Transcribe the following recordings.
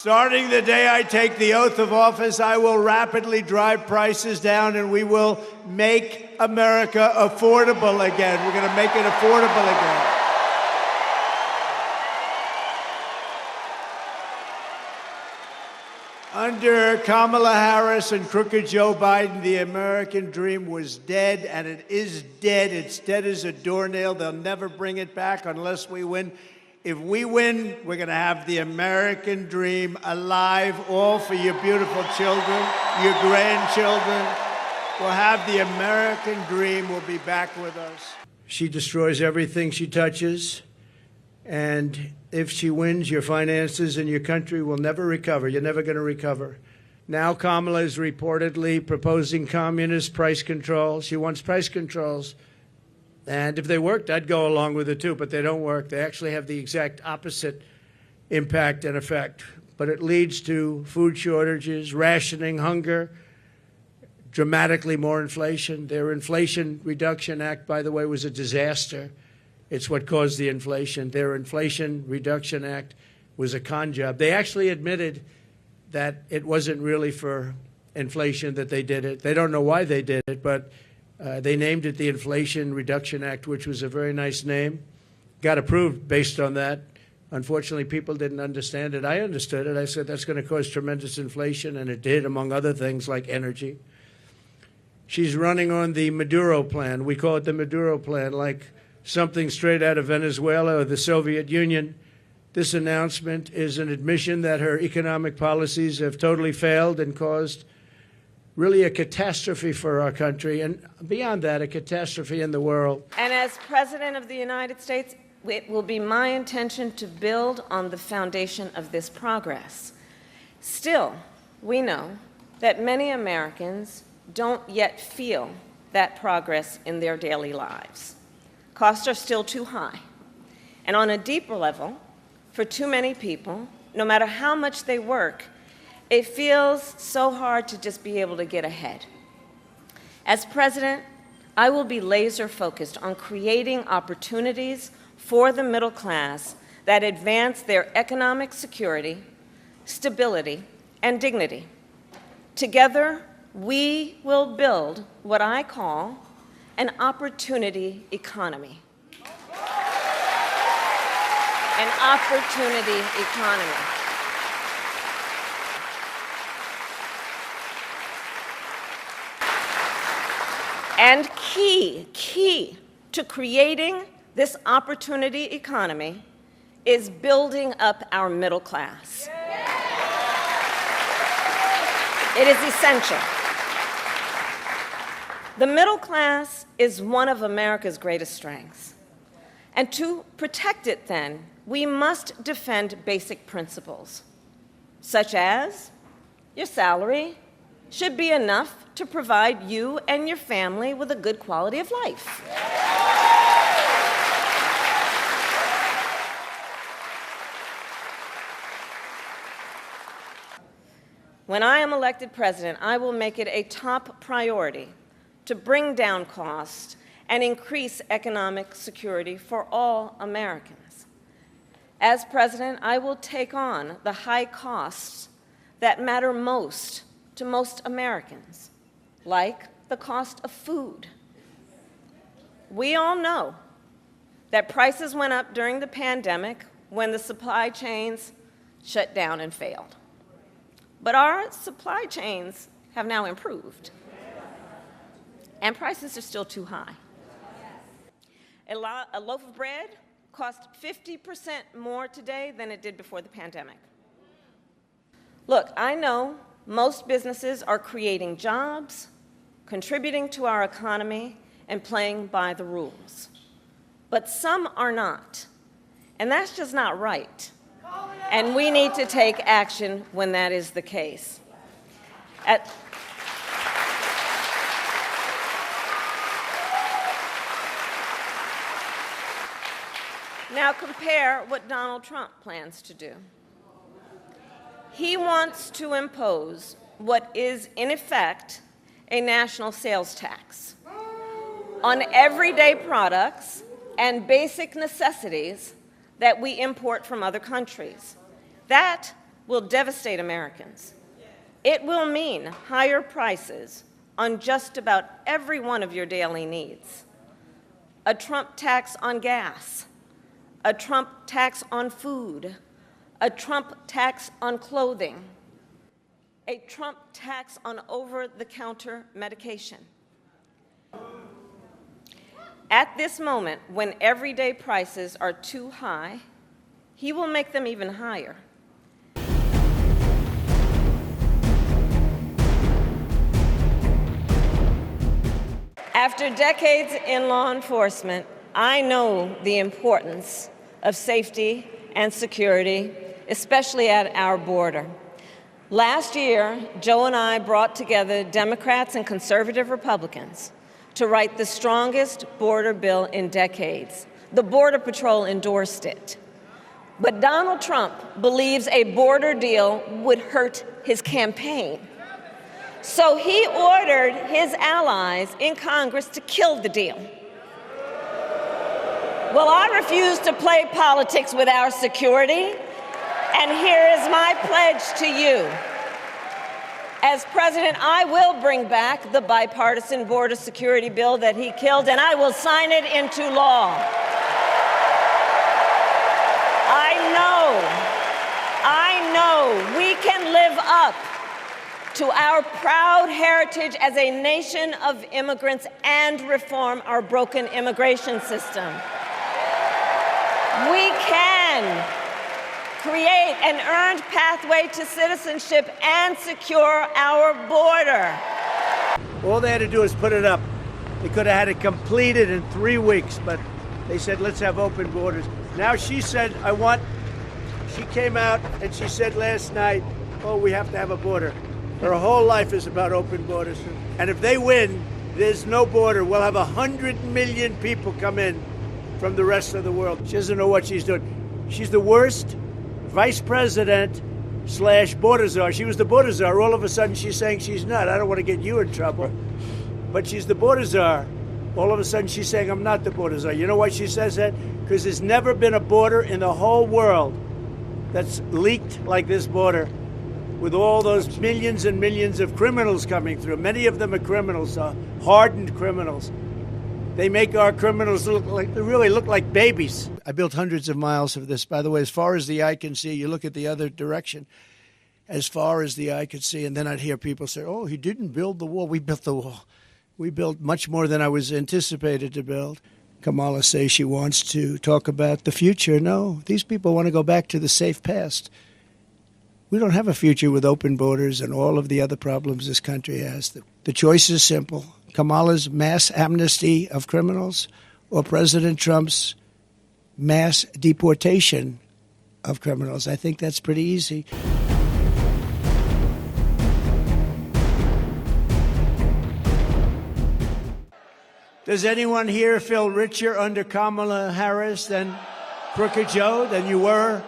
Starting the day I take the oath of office, I will rapidly drive prices down, and we will make America affordable again. We're going to make it affordable again. Under Kamala Harris and crooked Joe Biden, the American dream was dead, and it is dead. It's dead as a doornail. They'll never bring it back unless we win. If we win, we're going to have the American dream alive, all for your beautiful children, your grandchildren. We'll have the American dream. We'll be back with us. She destroys everything she touches. And if she wins, your finances and your country will never recover. You're never going to recover. Now Kamala is reportedly proposing communist price controls. She wants price controls. And if they worked, I'd go along with it too, but they don't work. They actually have the exact opposite impact and effect. But it leads to food shortages, rationing, hunger, dramatically more inflation. Their Inflation Reduction Act, by the way, was a disaster. It's what caused the inflation. Their Inflation Reduction Act was a con job. They actually admitted that it wasn't really for inflation that they did it. They don't know why they did it, but they named it the Inflation Reduction Act, which was a very nice name. Got approved based on that. Unfortunately, people didn't understand it. I understood it. I said that's going to cause tremendous inflation, and it did, among other things like energy. She's running on the Maduro plan. We call it the Maduro plan, like something straight out of Venezuela or the Soviet Union. This announcement is an admission that her economic policies have totally failed and caused really a catastrophe for our country, and beyond that, a catastrophe in the world. And as President of the United States, it will be my intention to build on the foundation of this progress. Still, we know that many Americans don't yet feel that progress in their daily lives. Costs are still too high. And on a deeper level, for too many people, no matter how much they work, it feels so hard to just be able to get ahead. As president, I will be laser focused on creating opportunities for the middle class that advance their economic security, stability, and dignity. Together, we will build what I call an opportunity economy. An opportunity economy. And key to creating this opportunity economy is building up our middle class. It is essential. The middle class is one of America's greatest strengths. And to protect it, then, we must defend basic principles, such as your salary should be enough to provide you and your family with a good quality of life. When I am elected president, I will make it a top priority to bring down costs and increase economic security for all Americans. As president, I will take on the high costs that matter most to most Americans, like the cost of food. We all know that prices went up during the pandemic when the supply chains shut down and failed. But our supply chains have now improved, and prices are still too high. A loaf of bread costs 50% more today than it did before the pandemic. Look, I know most businesses are creating jobs, contributing to our economy, and playing by the rules. But some are not, and that's just not right. And we need to take action when that is the case. Now compare what Donald Trump plans to do. He wants to impose what is, in effect, a national sales tax on everyday products and basic necessities that we import from other countries. That will devastate Americans. It will mean higher prices on just about every one of your daily needs. A Trump tax on gas, a Trump tax on food, a Trump tax on clothing, a Trump tax on over-the-counter medication. At this moment, when everyday prices are too high, he will make them even higher. After decades in law enforcement, I know the importance of safety and security, especially at our border. Last year, Joe and I brought together Democrats and conservative Republicans to write the strongest border bill in decades. The Border Patrol endorsed it. But Donald Trump believes a border deal would hurt his campaign. So he ordered his allies in Congress to kill the deal. Well, I refuse to play politics with our security, and here is my pledge to you. As president, I will bring back the bipartisan border security bill that he killed, and I will sign it into law. I know we can live up to our proud heritage as a nation of immigrants and reform our broken immigration system. We can create an earned pathway to citizenship and secure our border. All they had to do is put it up. They could have had it completed in 3 weeks, but they said, let's have open borders. Now she said, she came out and she said last night, oh, we have to have a border. Her whole life is about open borders. And if they win, there's no border. We'll have 100 million people come in from the rest of the world. She doesn't know what she's doing. She's the worst vice president / border czar. She was the border czar. All of a sudden she's saying she's not. I don't want to get you in trouble. But she's the border czar. All of a sudden she's saying I'm not the border czar. You know why she says that? Because there's never been a border in the whole world that's leaked like this border, with all those millions and millions of criminals coming through. Many of them are criminals, hardened criminals. They make our criminals really look like babies. I built hundreds of miles of this. By the way, as far as the eye can see, you look at the other direction, as far as the eye could see, and then I'd hear people say, oh, he didn't build the wall. We built the wall. We built much more than I was anticipated to build. Kamala says she wants to talk about the future. No, these people want to go back to the safe past. We don't have a future with open borders and all of the other problems this country has. The choice is simple. Kamala's mass amnesty of criminals or President Trump's mass deportation of criminals. I think that's pretty easy. Does anyone here feel richer under Kamala Harris than Crooked Joe, than you were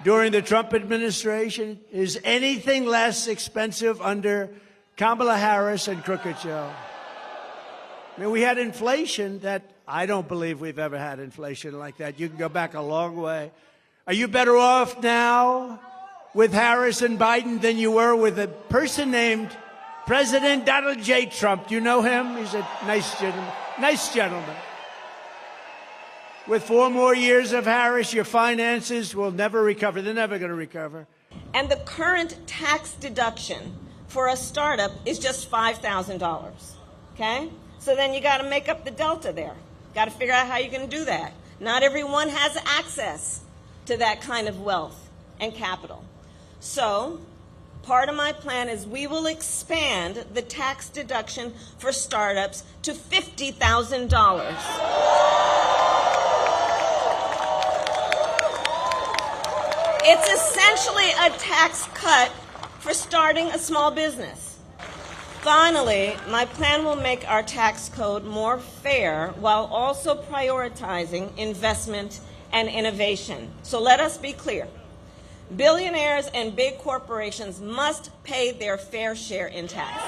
during the Trump administration? Is anything less expensive under Kamala Harris and Crooked Joe? I mean, we had inflation that I don't believe we've ever had inflation like that. You can go back a long way. Are you better off now with Harris and Biden than you were with a person named President Donald J. Trump? Do you know him? He's a nice gentleman. Nice gentleman. With 4 more years of Harris, your finances will never recover. They're never going to recover. And the current tax deduction for a startup is just $5,000, okay? So then you got to make up the delta there. Got to figure out how you're going to do that. Not everyone has access to that kind of wealth and capital. So part of my plan is we will expand the tax deduction for startups to $50,000. It's essentially a tax cut for starting a small business. Finally, my plan will make our tax code more fair while also prioritizing investment and innovation. So let us be clear. Billionaires and big corporations must pay their fair share in taxes.